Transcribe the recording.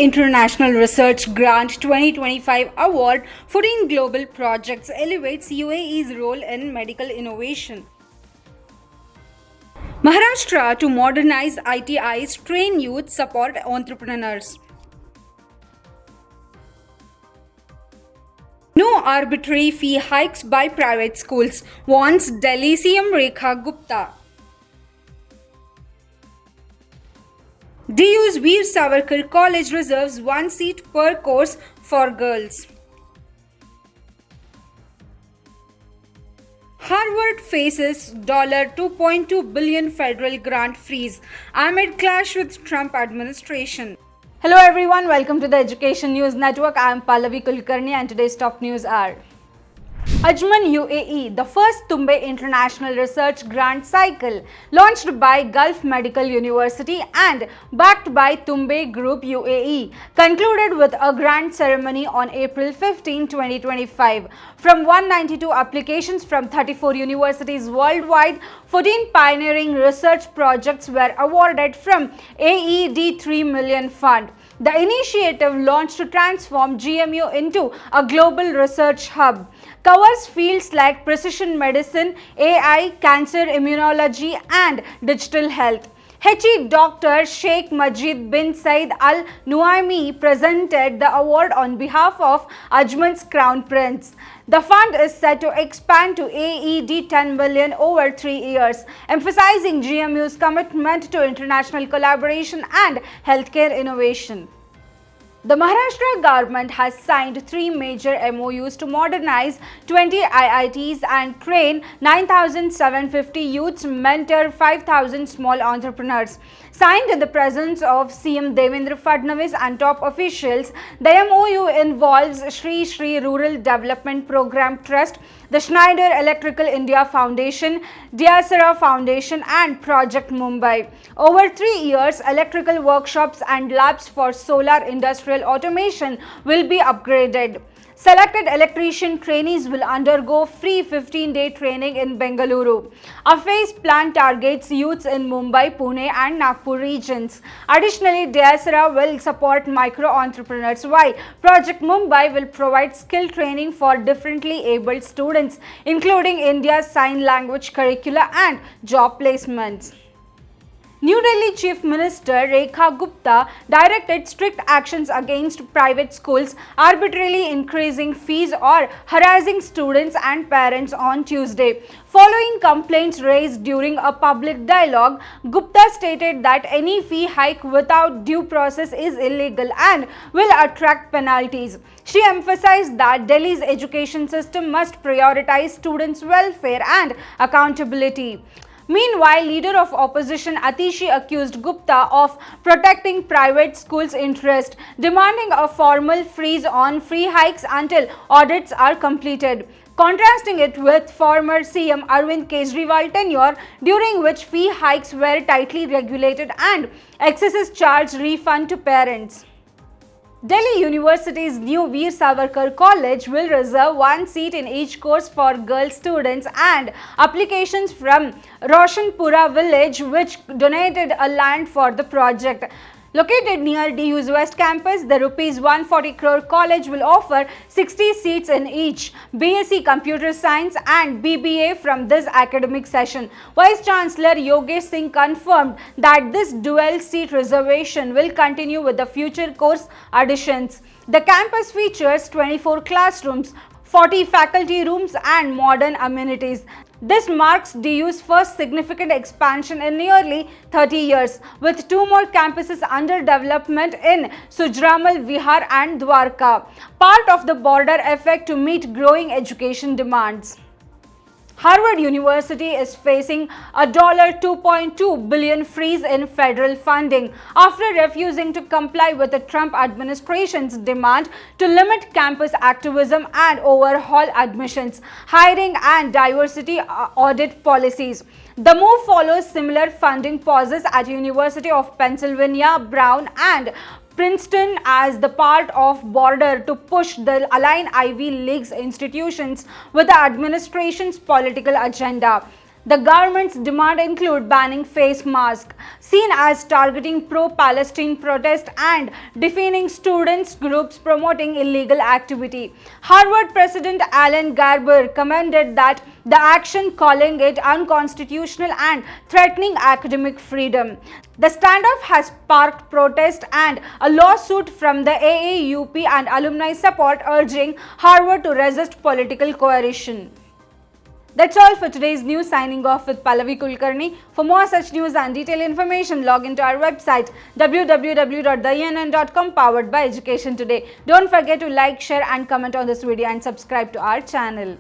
International Research Grant 2025 Award for Global Projects elevates UAE's role in medical innovation. Maharashtra to modernize ITIs, train youth, support entrepreneurs. No arbitrary fee hikes by private schools, warns Delhi CM Rekha Gupta. DU's Veer Savarkar College reserves one seat per course for girls. Harvard faces $2.2 billion federal grant freeze amid clash with Trump administration. Hello everyone, welcome to the Education News Network. I am Pallavi Kulkarni and today's top news are: Ajman UAE, the first Tumbhe International Research Grant Cycle, launched by Gulf Medical University and backed by Tumbhe Group UAE, concluded with a grant ceremony on April 15, 2025. From 192 applications from 34 universities worldwide, 14 pioneering research projects were awarded from AED 3 million fund. The initiative, launched to transform GMU into a global research hub, covers fields like precision medicine, AI, cancer immunology, and digital health. HE Dr. Sheikh Majid bin Said Al Nuaimi presented the award on behalf of Ajman's Crown Prince. The fund is set to expand to AED 10 million over 3 years, emphasizing GMU's commitment to international collaboration and healthcare innovation. The Maharashtra government has signed 3 major MOUs to modernize 20 IITs and train 9,750 youths, mentor 5,000 small entrepreneurs. Signed in the presence of CM Devendra Fadnavis and top officials, the MOU involves Shri Shri Rural Development Program Trust, the Schneider Electrical India Foundation, Diasara Foundation and Project Mumbai. Over 3 years, electrical workshops and labs for solar industrial automation will be upgraded. Selected electrician trainees will undergo free 15-day training in Bengaluru. A phase plan targets youths in Mumbai, Pune and Nagpur regions. Additionally, Diasara will support micro-entrepreneurs, while Project Mumbai will provide skill training for differently abled students, including India's sign language curricula and job placements. New Delhi Chief Minister Rekha Gupta directed strict actions against private schools arbitrarily increasing fees or harassing students and parents on Tuesday. Following complaints raised during a public dialogue, Gupta stated that any fee hike without due process is illegal and will attract penalties. She emphasized that Delhi's education system must prioritize students' welfare and accountability. Meanwhile, leader of opposition Atishi accused Gupta of protecting private schools' interest, demanding a formal freeze on fee hikes until audits are completed, contrasting it with former CM Arvind Kejriwal tenure, during which fee hikes were tightly regulated and excesses charged refund to parents. Delhi University's new Veer Savarkar College will reserve one seat in each course for girl students, and applications from Roshanpura village, which donated a land for the project. Located near DU's West Campus, the Rs 140 crore college will offer 60 seats in each BSc Computer Science and BBA from this academic session. Vice Chancellor Yogesh Singh confirmed that this dual seat reservation will continue with the future course additions. The campus features 24 classrooms, 40 faculty rooms and modern amenities. This marks DU's first significant expansion in nearly 30 years, with 2 more campuses under development in Sujramal Vihar and Dwarka, part of the border effect to meet growing education demands. Harvard University is facing a $2.2 billion freeze in federal funding after refusing to comply with the Trump administration's demand to limit campus activism and overhaul admissions, hiring and diversity audit policies. The move follows similar funding pauses at University of Pennsylvania, Brown and Princeton as the part of border to push the align Ivy League institutions with the administration's political agenda. The government's demand include banning face masks, seen as targeting pro-Palestine protest, and defining students groups promoting illegal activity. Harvard President Alan Garber commended that the action, calling it unconstitutional and threatening academic freedom. The standoff has sparked protest and a lawsuit from the AAUP and alumni support urging Harvard to resist political coercion. That's all for today's news. Signing off with Pallavi Kulkarni. For more such news and detailed information, log into our website www.theENN.com, powered by Education Today. Don't forget to like, share and comment on this video and subscribe to our channel.